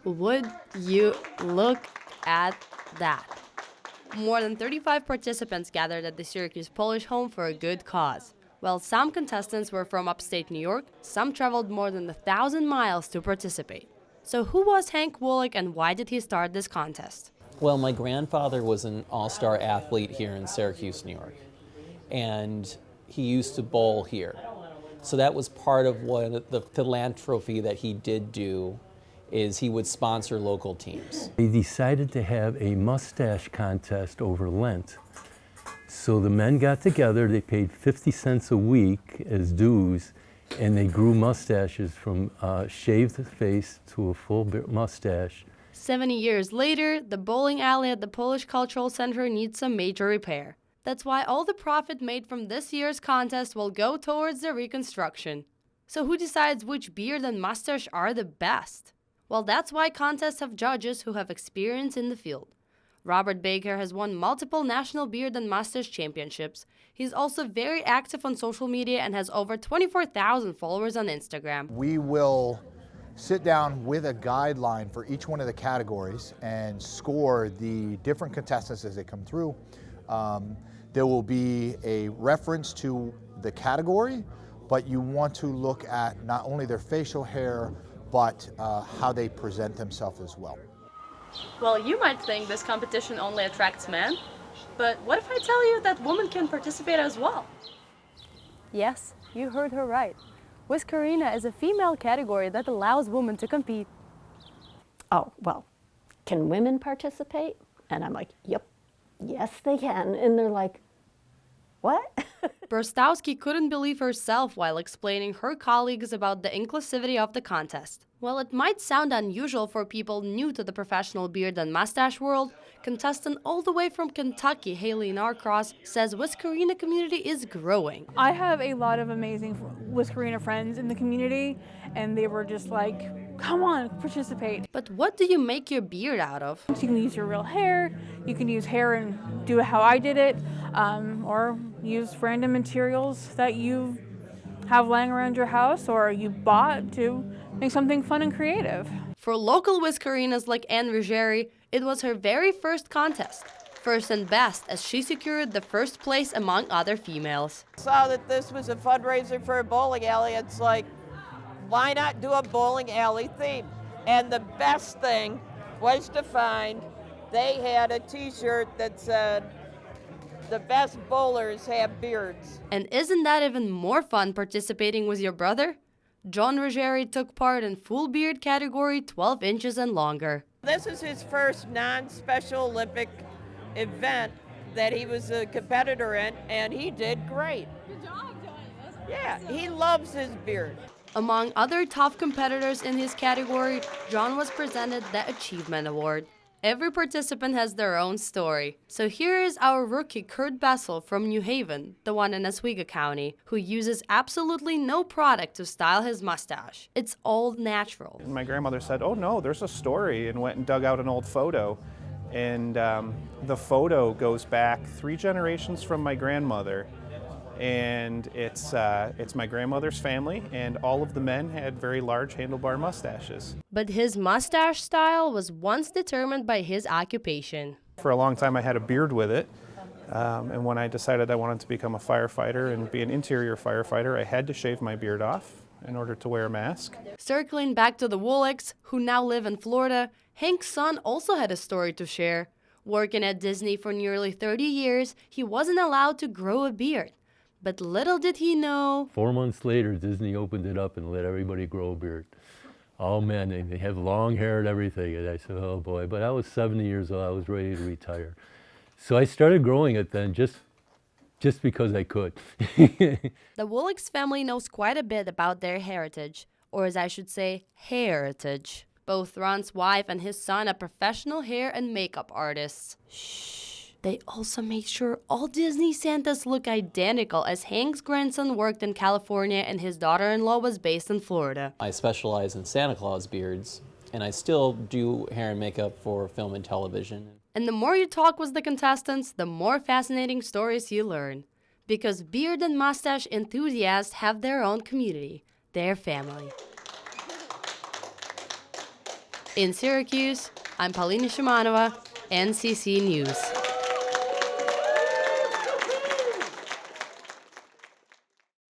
Would you look at that? More than 35 participants gathered at the Syracuse Polish home for a good cause. While some contestants were from upstate New York, some traveled more than 1,000 miles to participate. So who was Hank Wolek and why did he start this contest? Well, my grandfather was an all-star athlete here in Syracuse, New York, and he used to bowl here. So that was part of what the philanthropy that he did do, is he would sponsor local teams. They decided to have a mustache contest over Lent. So the men got together, they paid 50 cents a week as dues, and they grew mustaches from shaved face to a full mustache. 70 years later, the bowling alley at the Polish Cultural Center needs some major repair. That's why all the profit made from this year's contest will go towards the reconstruction. So who decides which beard and mustache are the best? Well, that's why contests have judges who have experience in the field. Robert Baker has won multiple national beard and mustache championships. He's also very active on social media and has over 24,000 followers on Instagram. We will sit down with a guideline for each one of the categories and score the different contestants as they come through. There will be a reference to the category, but you want to look at not only their facial hair, but how they present themselves as well. Well, you might think this competition only attracts men, but what if I tell you that women can participate as well? Yes, you heard her right. Whiskerina is a female category that allows women to compete. Oh, well, can women participate? And I'm like, yep, yes they can. And they're like, what? Berstowski couldn't believe herself while explaining her colleagues about the inclusivity of the contest. While it might sound unusual for people new to the professional beard and mustache world, contestant all the way from Kentucky, Haley Narcross, says Whiskerina community is growing. I have a lot of amazing Whiskerina friends in the community, and they were just like, come on, participate. But what do you make your beard out of? You can use your real hair, you can use hair and do it how I did it, or use random materials that you have lying around your house or you bought to make something fun and creative. For local Whiskerinas like Anne Ruggieri, it was her very first contest. First and best, as she secured the first place among other females. Saw that this was a fundraiser for a bowling alley. It's like, why not do a bowling alley theme? And the best thing was to find they had a t-shirt that said, the best bowlers have beards. And isn't that even more fun participating with your brother? John Ruggieri took part in full beard category 12 inches and longer. This is his first non-Special Olympic event that he was a competitor in, and he did great. Good job, John. Yeah, he loves his beard. Among other tough competitors in his category, John was presented the Achievement Award. Every participant has their own story. So here is our rookie Kurt Bessel from New Haven, the one in Oswego County, who uses absolutely no product to style his mustache. It's all natural. My grandmother said, oh no, there's a story, and went and dug out an old photo. And the photo goes back 3 generations from my grandmother. And it's my grandmother's family, and all of the men had very large handlebar mustaches. But his mustache style was once determined by his occupation. For a long time I had a beard with it, and when I decided I wanted to become a firefighter and be an interior firefighter, I had to shave my beard off in order to wear a mask. Circling back to the Woleks, who now live in Florida, Hank's son also had a story to share. Working at Disney for nearly 30 years, he wasn't allowed to grow a beard. But little did he know... 4 months later, Disney opened it up and let everybody grow a beard. All men, they have long hair and everything. And I said, oh boy, but I was 70 years old, I was ready to retire. So I started growing it then, just because I could. The Woleks family knows quite a bit about their heritage, or as I should say, heritage. Both Ron's wife and his son are professional hair and makeup artists. Shh. They also make sure all Disney Santas look identical, as Hank's grandson worked in California and his daughter-in-law was based in Florida. I specialize in Santa Claus beards, and I still do hair and makeup for film and television. And the more you talk with the contestants, the more fascinating stories you learn. Because beard and mustache enthusiasts have their own community, their family. In Syracuse, I'm Paulina Shimanova, NCC News.